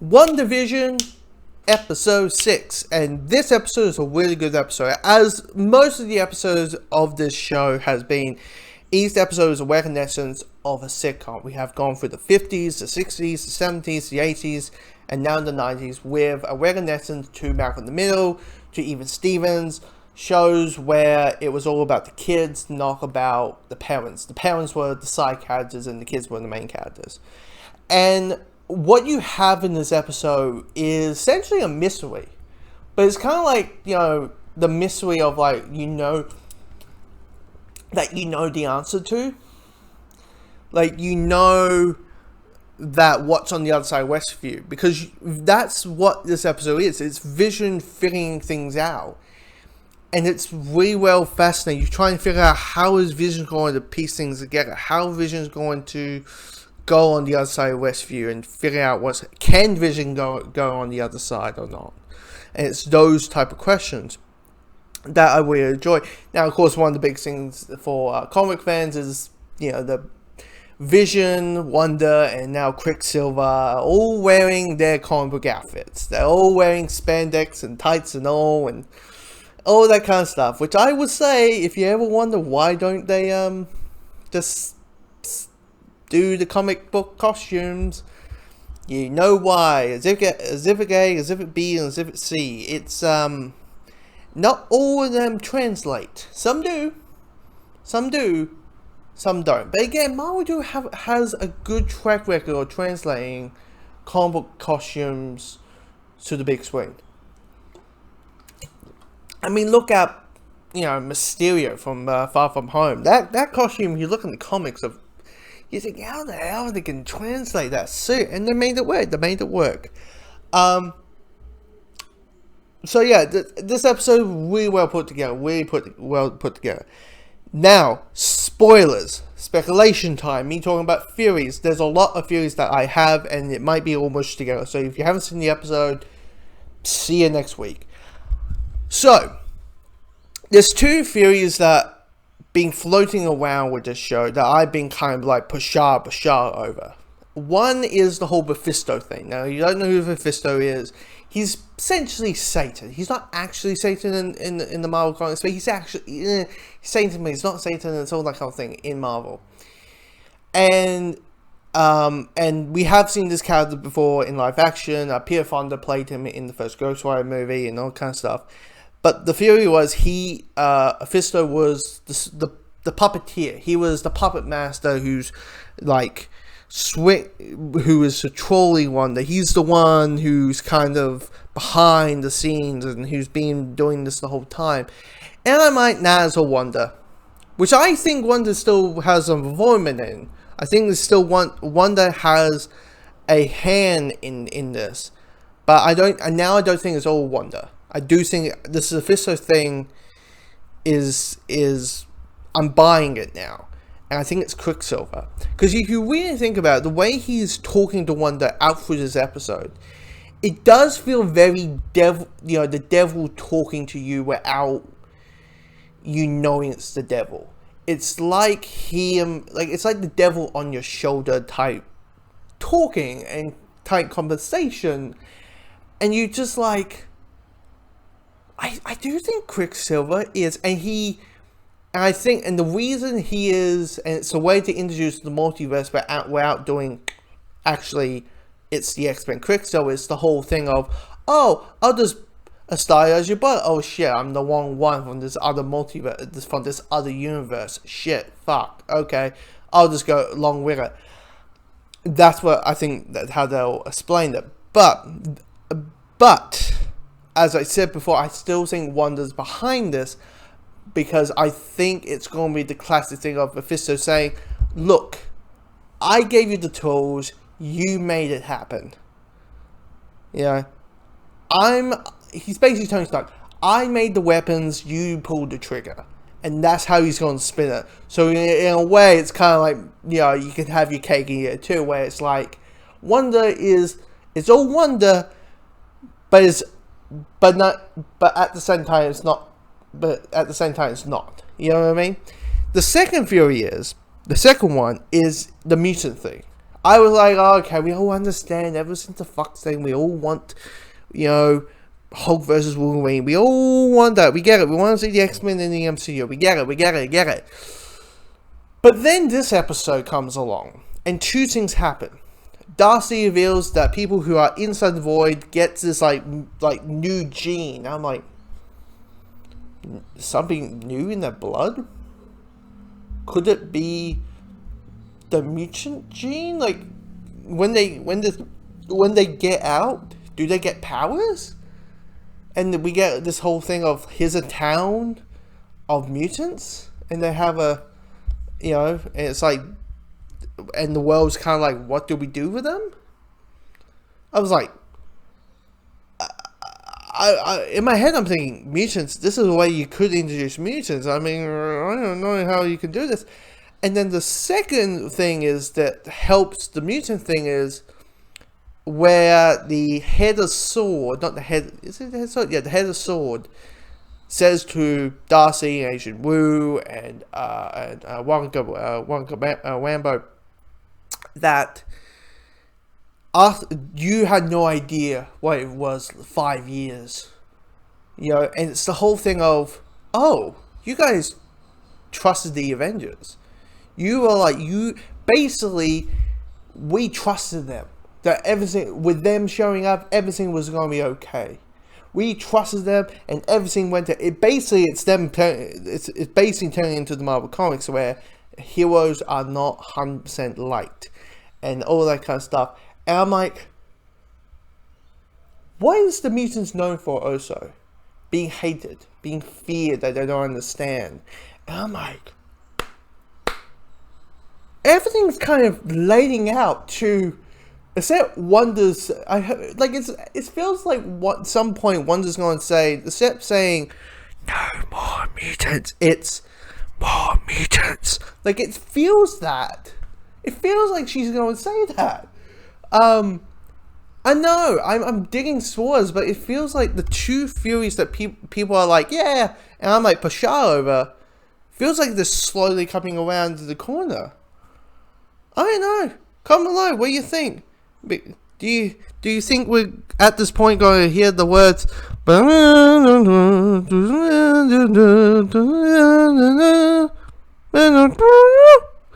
WandaVision episode 6, and this episode is a really good episode, as most of the episodes of this show has been. Each episode is a reminiscence of a sitcom. We have gone through the 50s, the 60s, the 70s, the 80s, and now the 90s, with a reminiscence to Malcolm in the Middle, to even Stevens, shows where it was all about the kids, not about the parents. The parents were the side characters and the kids were the main characters. And what you have in this episode is essentially a mystery, but it's kind of like, the mystery of that the answer to, that what's on the other side of Westview, because that's what this episode is. It's Vision figuring things out, and it's really well fascinating. You're trying to figure out how is Vision going to piece things together, how Vision's going to go on the other side of Westview, and figure out can Vision go on the other side or not. And it's those type of questions that I really enjoy. Now, of course, one of the big things for comic fans is, the Vision, Wanda, and now Quicksilver are all wearing their comic book outfits. They're all wearing spandex and tights and all that kind of stuff, which I would say, if you ever wonder why don't they just do the comic book costumes, you know why. Exhibit A, Exhibit B, and Exhibit C. It's not all of them translate. Some do, some don't. But again, Marvel has a good track record of translating comic book costumes to the big screen. I mean, look at Mysterio from Far From Home. That costume, you look in the comics of, you think, how the hell they can translate that suit? And they made it work. So yeah, this episode really well put together. Now, spoilers, speculation time. Me talking about theories. There's a lot of theories that I have, and it might be all mushed together. So if you haven't seen the episode, see you next week. So there's two theories that been floating around with this show that I've been kind of like bashar over. One is the whole Mephisto thing. Now, you don't know who Mephisto is. He's essentially Satan. He's not actually Satan in the Marvel comics, but he's actually Satan, but he's not Satan. It's all that kind of thing in Marvel. And we have seen this character before in live action. Peter Fonda played him in the first Ghost Rider movie and all kind of stuff. But the theory was Mephisto was the puppeteer. He was the puppet master who's who is the trolling one. He's the one who's kind of behind the scenes and who's been doing this the whole time. And I might nazzle Wanda, which I think Wanda still has some involvement in. I think there's still Wanda has a hand in this, but I don't think it's all Wanda. I do think this Mephisto thing is I'm buying it now. And I think it's Quicksilver. Because if you really think about it, the way he's talking to Wanda out through this episode, it does feel very the devil talking to you without you knowing it's the devil. It's like it's like the devil on your shoulder type talking and type conversation. And you just I do think Quicksilver is, and I think, and the reason he is, and it's a way to introduce the multiverse without doing, actually, it's the X-Men Quicksilver. It's the whole thing of, I'll just stylize your butt. Oh shit, I'm the wrong one from this other multiverse, from this other universe. Shit, fuck. Okay, I'll just go along with it. That's what I think how they'll explain it. But as I said before, I still think Wanda's behind this, because I think it's going to be the classic thing of Mephisto saying, look, I gave you the tools, you made it happen. He's basically telling Stark, I made the weapons, you pulled the trigger. And that's how he's going to spin it. So in a way, it's kind of like, you can have your cake and eat it too, where it's like, it's all Wanda, but at the same time, it's not. But at the same time, it's not. You know what I mean? The second one is the mutant thing. I was like, oh, okay, we all understand. Ever since the Fox thing, we all want, Hulk versus Wolverine. We all want that. We get it. We want to see the X-Men in the MCU. We get it. But then this episode comes along, and two things happen. Darcy reveals that people who are inside the void get this like new gene. I'm like, something new in their blood? Could it be the mutant gene? Like, when they get out, do they get powers? And we get this whole thing of, here's a town of mutants, and they have and it's like, and the world's kind of like, what do we do with them? I was like, I in my head I'm thinking, mutants, this is a way you could introduce mutants. I mean, I don't know how you can do this. And then the second thing is that helps the mutant thing is where the head of sword, not the head, is it the head of sword? Yeah, the head of sword says to Darcy and Agent Wu and Wambo that you had no idea what it was 5 years, and it's the whole thing of, oh, you guys trusted the Avengers. You were like, we trusted them. That everything, with them showing up, everything was going to be okay. We trusted them, and everything went to it. Basically, it's basically turning into the Marvel Comics, where heroes are not 100% liked, and all that kind of stuff. And I'm like, what is the mutants known for? Also, being hated, being feared, that they don't understand. And I'm like, everything's kind of laying out to. Except Wanda's, it feels like at some point Wanda's going to say, except saying, no more mutants, it's more mutants. Like, it feels that. It feels like she's going to say that. I know, I'm digging swords, but it feels like the two theories that people are like, yeah, and I'm like, Pashar over, feels like they're slowly coming around to the corner. I don't know. Comment below, what do you think? Do you think we're at this point going to hear the words